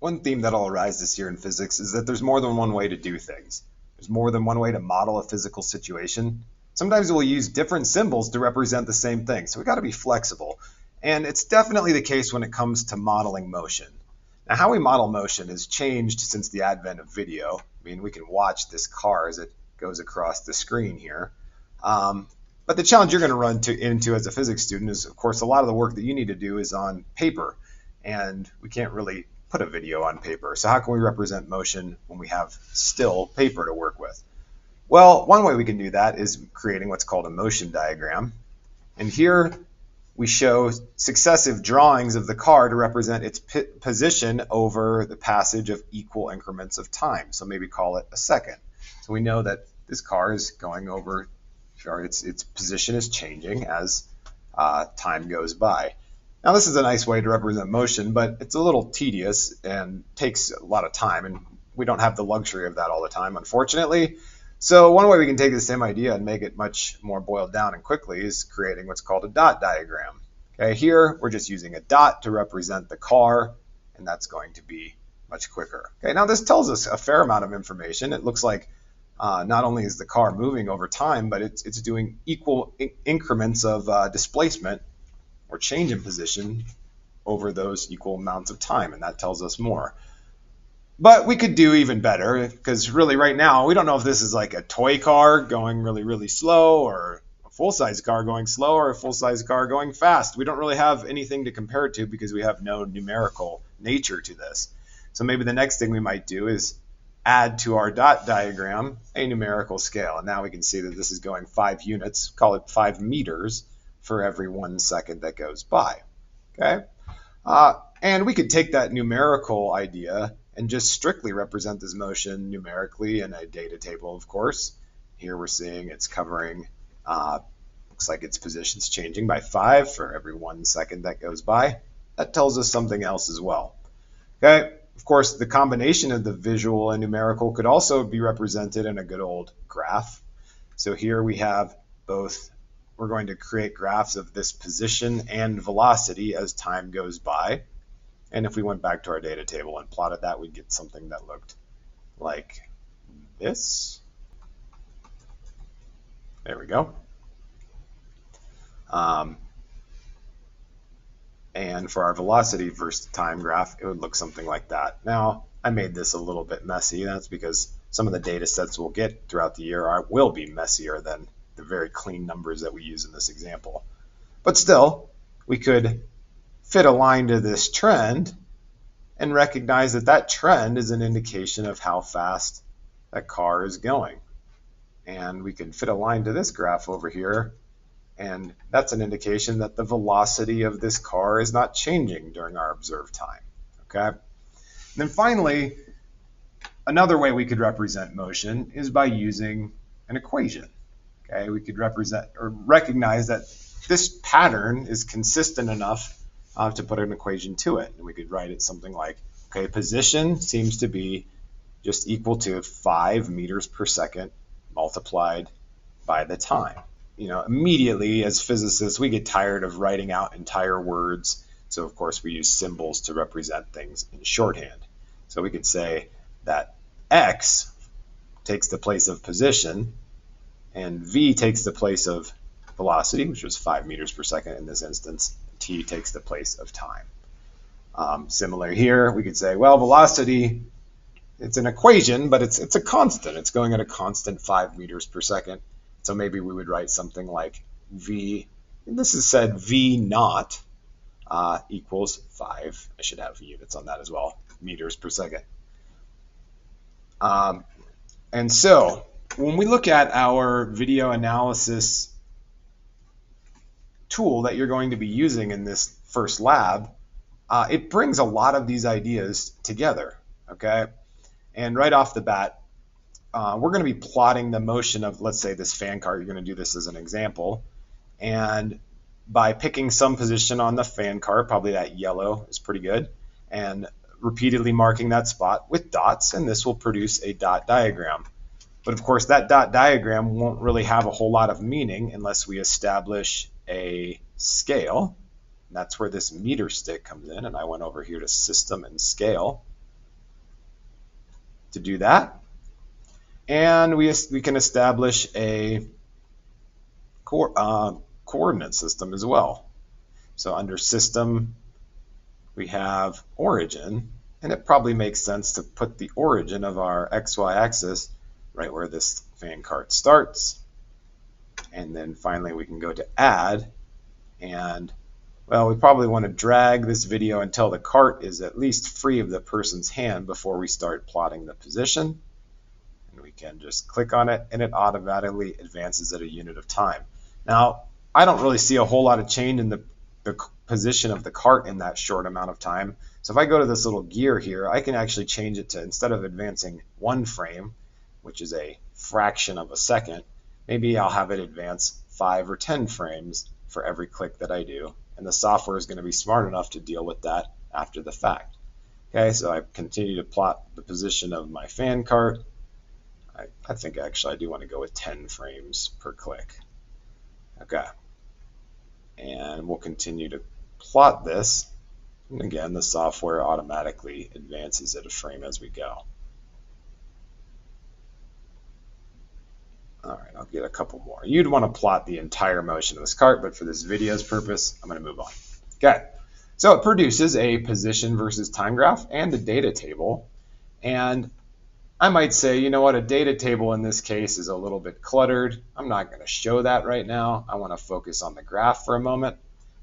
One theme that'll arise this year in physics is that there's more than one way to do things. There's more than one way to model a physical situation. Sometimes we'll use different symbols to represent the same thing, so we got to be flexible. And it's definitely the case when it comes to modeling motion. Now, how we model motion has changed since the advent of video. I mean, we can watch this car as it goes across the screen here. But the challenge you're going to into as a physics student is, of course, a lot of the work that you need to do is on paper, and we can't really put a video on paper. So how can we represent motion when we have still paper to work with? Well, one way we can do that is creating what's called a motion diagram. And here we show successive drawings of the car to represent its position over the passage of equal increments of time. So maybe call it a second. So we know that this car is going over, or its position is changing as time goes by. Now, this is a nice way to represent motion, but it's a little tedious and takes a lot of time, and we don't have the luxury of that all the time, unfortunately. So one way we can take the same idea and make it much more boiled down and quickly is creating what's called a dot diagram. Okay, here we're just using a dot to represent the car, and that's going to be much quicker. Okay, now this tells us a fair amount of information. It looks like not only is the car moving over time, but it's doing equal increments of displacement or change in position over those equal amounts of time, and that tells us more. But we could do even better, because really right now we don't know if this is like a toy car going really, really slow, or a full-size car going slow, or a full-size car going fast. We don't really have anything to compare it to because we have no numerical nature to this. So maybe the next thing we might do is add to our dot diagram a numerical scale. And now we can see that this is going 5 units, call it 5 meters, for every 1 second that goes by. Okay, and we could take that numerical idea and just strictly represent this motion numerically in a data table, of course. Here we're seeing it's covering, looks like its position's changing by 5 for every 1 second that goes by. That tells us something else as well. Okay, of course, the combination of the visual and numerical could also be represented in a good old graph. So here we have both. We're going to create graphs of this position and velocity as time goes by. And if we went back to our data table and plotted that, we'd get something that looked like this. There we go. And for our velocity versus time graph, it would look something like that. Now, I made this a little bit messy. That's because some of the data sets we'll get throughout the year will be messier than the very clean numbers that we use in this example. But still, we could fit a line to this trend and recognize that that trend is an indication of how fast that car is going. And we can fit a line to this graph over here, and that's an indication that the velocity of this car is not changing during our observed time. Okay? And then finally, another way we could represent motion is by using an equation. Okay, we could represent or recognize that this pattern is consistent enough to put an equation to it. And we could write it something like, okay, position seems to be just equal to 5 meters per second multiplied by the time. You know, immediately as physicists, we get tired of writing out entire words. So of course we use symbols to represent things in shorthand. So we could say that x takes the place of position, and v takes the place of velocity, which was 5 meters per second in this instance. T takes the place of time. Similar here, we could say, well, velocity, it's an equation, but it's a constant. It's going at a constant 5 meters per second. So maybe we would write something like v, and this is said v naught equals 5, I should have units on that as well, meters per second. And so when we look at our video analysis tool that you're going to be using in this first lab, it brings a lot of these ideas together, okay? And right off the bat, we're going to be plotting the motion of, let's say, this fan car. You're going to do this as an example. And by picking some position on the fan car, probably that yellow is pretty good, and repeatedly marking that spot with dots, and this will produce a dot diagram. But of course, that dot diagram won't really have a whole lot of meaning unless we establish a scale. And that's where this meter stick comes in, and I went over here to System and Scale. to do that. And we can establish a coordinate system as well. So under system, we have origin, and it probably makes sense to put the origin of our XY axis right where this fan cart starts. And then finally we can go to add, and well, we probably want to drag this video until the cart is at least free of the person's hand before we start plotting the position. And we can just click on it, and it automatically advances at a unit of time. Now, I don't really see a whole lot of change in the position of the cart in that short amount of time. So if I go to this little gear here, I can actually change it to, instead of advancing 1 frame, which is a fraction of a second, maybe I'll have it advance 5 or 10 frames for every click that I do. And the software is going to be smart enough to deal with that after the fact. Okay, so I continue to plot the position of my fan cart. I think actually I do want to go with 10 frames per click. Okay, and we'll continue to plot this. And again, the software automatically advances at a frame as we go. All right, I'll get a couple more. You'd want to plot the entire motion of this cart, but for this video's purpose, I'm going to move on. Okay, so it produces a position versus time graph and a data table. And I might say, you know what, a data table in this case is a little bit cluttered. I'm not going to show that right now. I want to focus on the graph for a moment.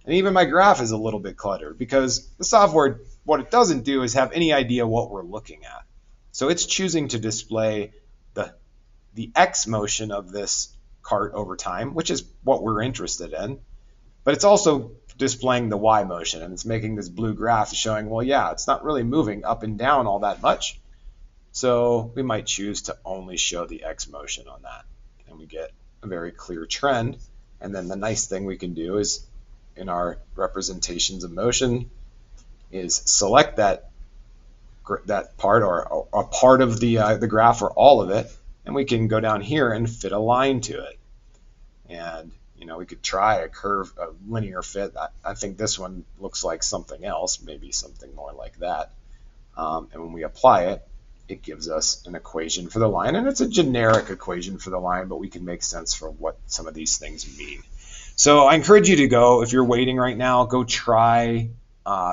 And even my graph is a little bit cluttered because the software, what it doesn't do is have any idea what we're looking at. So it's choosing to display the X motion of this cart over time, which is what we're interested in. But it's also displaying the Y motion, and it's making this blue graph showing, well, yeah, it's not really moving up and down all that much. So we might choose to only show the X motion on that, and we get a very clear trend. And then the nice thing we can do is, in our representations of motion, is select that part or a part of the graph or all of it, and we can go down here and fit a line to it. And we could try a linear fit. I think this one looks like something else, maybe something more like that. And when we apply it, it gives us an equation for the line, and it's a generic equation for the line, but we can make sense for what some of these things mean. So I encourage you to go, if you're waiting right now, go try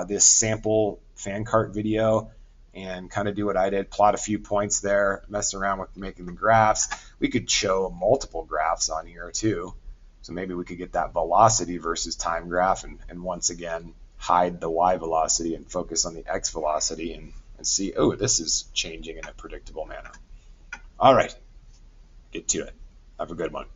this sample fan cart video and kind of do what I did, plot a few points there, mess around with making the graphs. We could show multiple graphs on here too. So maybe we could get that velocity versus time graph and once again hide the Y velocity and focus on the X velocity and see, oh, this is changing in a predictable manner. All right, get to it. Have a good one.